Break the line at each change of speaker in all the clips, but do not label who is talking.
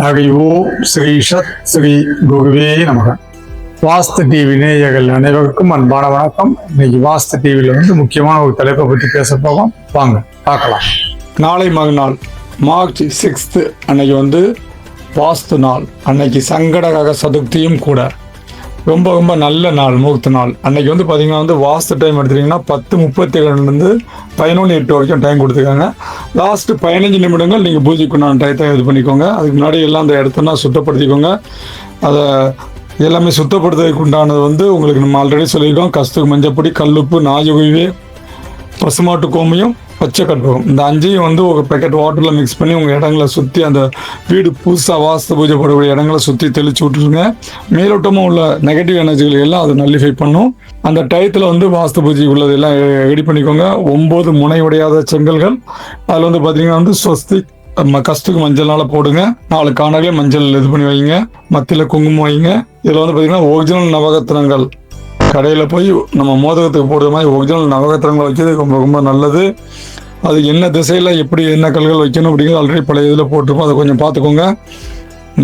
ஹரி ஓம் ஸ்ரீ சத் ஸ்ரீ குருவே நமக. வாஸ்து டிவி நேயர்கள் அனைவருக்கும் அன்பான வணக்கம். இன்னைக்கு வாஸ்து டிவியில முக்கியமான ஒரு தலைப்பை பற்றி பேச போவோம். வாங்க பார்க்கலாம். நாளை மறுநாள் மார்ச் 6 அன்னைக்கு வாஸ்து நாள். அன்னைக்கு சங்கடகர சதுர்த்தியும் கூட. ரொம்ப ரொம்ப நல்ல நாள், முகூர்த்த நாள். அன்னைக்கு பார்த்தீங்கன்னா வாஸ்து டைம் எடுத்துட்டிங்கன்னா 10:37 11:08 வரைக்கும் டைம் கொடுத்துருக்காங்க. லாஸ்ட்டு 15 நிமிடங்கள் நீங்கள் பூஜைக்குண்டான டயத்தை இது பண்ணிக்கோங்க. அதுக்கு முன்னாடி எல்லாம் அந்த இடத்தெல்லாம் சுத்தப்படுத்திக்கோங்க. அதை எல்லாமே சுத்தப்படுத்துறதுக்கு உண்டானது உங்களுக்கு நம்ம ஆல்ரெடி சொல்லியிருக்கோம். கஸ்தூரி மஞ்சப்பொடி, கல்லுப்பு, நாயுகுவி, பசுமாட்டு கோமியம், பச்சை கற்பகம், இந்த 5ஐயும் ஒரு பேக்கெட் வாட்டரில் மிக்ஸ் பண்ணி உங்கள் இடங்களை சுற்றி, அந்த வீடு புதுசாக வாஸ்து பூஜை போடக்கூடிய இடங்களை சுற்றி தெளிச்சு விட்டுருங்க. மேலோட்டமாக உள்ள நெகட்டிவ் எனர்ஜிகளை எல்லாம் அதை நல்லிஃபை பண்ணும். அந்த டயத்தில் வாஸ்து பூஜை உள்ளது எல்லாம் ரெடி பண்ணிக்கோங்க. 9 முனை உடையாத செங்கல்கள், அதில் பார்த்தீங்கன்னா ஸ்வஸ்திக் கஸ்தூரி மஞ்சள்னால போடுங்க. 4 காணலே மஞ்சள் இது பண்ணி வைங்க. மத்தியில் குங்குமம் வைங்க. இதில் பார்த்தீங்கன்னா ஒரிஜினல் நவரத்தினங்கள் கடையில் போய் நம்ம மோதகத்துக்கு போடுற மாதிரி ஒரிஜினல் நவரத்தினங்கள் வைக்கிறது ரொம்ப ரொம்ப நல்லது. அது என்ன திசையில் எப்படி என்ன கல்கள் வைக்கணும் அப்படிங்கிறது ஆல்ரெடி பழைய இதில் போட்டிருப்போம். அதை கொஞ்சம் பார்த்துக்கோங்க.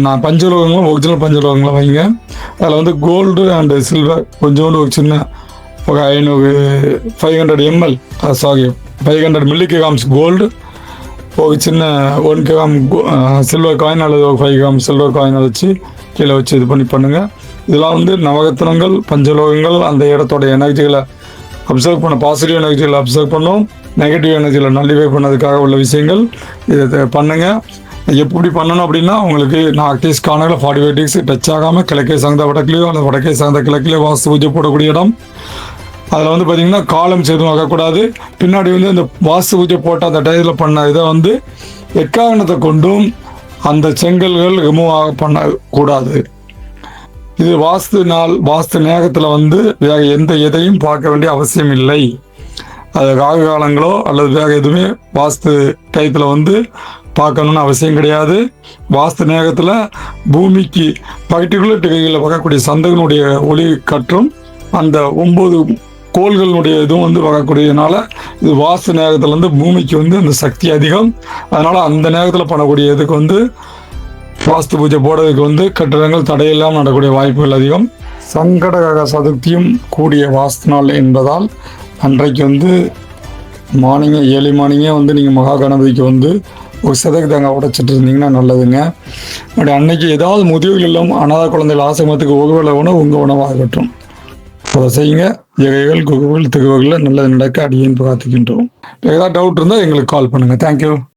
நான் பஞ்சலோகங்களும் ஒரிஜினல் பஞ்சலோகங்களும் வைங்க. அதில் கோல்டு அண்டு சில்வர் கொஞ்சோண்டு ஒரு சின்ன ஒரு 500 ml 500 மில்லிகிராம்ஸ் கோல்டு, ஒரு சின்ன 1 கிராம் சில்வர் காயின் அல்லது ஒரு 5 கிராம் சில்வர் காயின் வச்சு கீழே வச்சு இது பண்ணுங்கள். இதெல்லாம் நவரத்தினங்கள், பஞ்சலோகங்கள் அந்த இடத்தோட எனர்ஜிகளை அப்சர்வ் பண்ண, பாசிட்டிவ் எனர்ஜிகளை அப்சர்வ் பண்ணும், நெகட்டிவ் எனர்ஜியில் நல்லிஃபை பண்ணதுக்காக உள்ள விஷயங்கள். இதை பண்ணுங்கள். எப்படி பண்ணணும் அப்படின்னா, உங்களுக்கு நான் டீஸ் காணல 45 டிகிரிஸ் டச் ஆகாமல் கிழக்கே சார்ந்த வடக்குலையோ அல்லது வடக்கே சார்ந்த கிழக்கிலையோ வாஸ்து பூஜை போடக்கூடிய இடம். அதில் பார்த்தீங்கன்னா காலம் சேதம் ஆகக்கூடாது. பின்னாடி அந்த வாஸ்து பூஜை போட்ட அந்த டயத்தில் பண்ண இதை எக்காரணத்தை கொண்டும் அந்த செங்கல்கள் ரிமூவ் பண்ணக்கூடாது. இது வாஸ்து நாள், வாஸ்து நேரத்தில் வேறு எந்த எதையும் பார்க்க வேண்டிய அவசியம் இல்லை. அது ராகு காலங்களோ அல்லது வேறு எதுவுமே வாஸ்து டயத்தில் பார்க்கணுன்னு அவசியம் கிடையாது. வாஸ்து நேரத்தில் பூமிக்கு பர்டிகுலர் டிகிரியில் பார்க்கக்கூடிய சந்திரனுடைய ஒளி கற்றும் அந்த 9 கோள்களுடைய இதுவும் வரக்கூடியதுனால இது வாஸ்து நேரத்தில் பூமிக்கு அந்த சக்தி அதிகம். அதனால் அந்த நேரத்தில் பண்ணக்கூடிய இதுக்கு வாஸ்து பூஜை போடுறதுக்கு கட்டிடங்கள் தடையில்லாமல் நடக்கூடிய வாய்ப்புகள் அதிகம். சங்கடகர சதுர்த்தியும் கூடிய வாஸ்து நாள் என்பதால் அன்றைக்கு மார்னிங்கே 7 மார்னிங்கே நீங்கள் மகா கணபதிக்கு ஒரு தேங்காய் உடைச்சிட்டு இருந்தீங்கன்னா நல்லதுங்க. அப்படி அன்னைக்கு ஏதாவது முதியோர்கள் இல்லம், அனாதை குழந்தைகள் ஆசிரமத்துக்கு ஒருவேளை உணவு உங்கள் உணவாகட்டும். அதை செய்யுங்க. ஜெகைகள் குகுகள் திகுவர்களில் நல்லது நடக்க அடியேன் பார்த்துக்கின்றோம். ஏதாவது டவுட் இருந்தால் எங்களுக்கு கால் பண்ணுங்கள். தேங்க்யூ.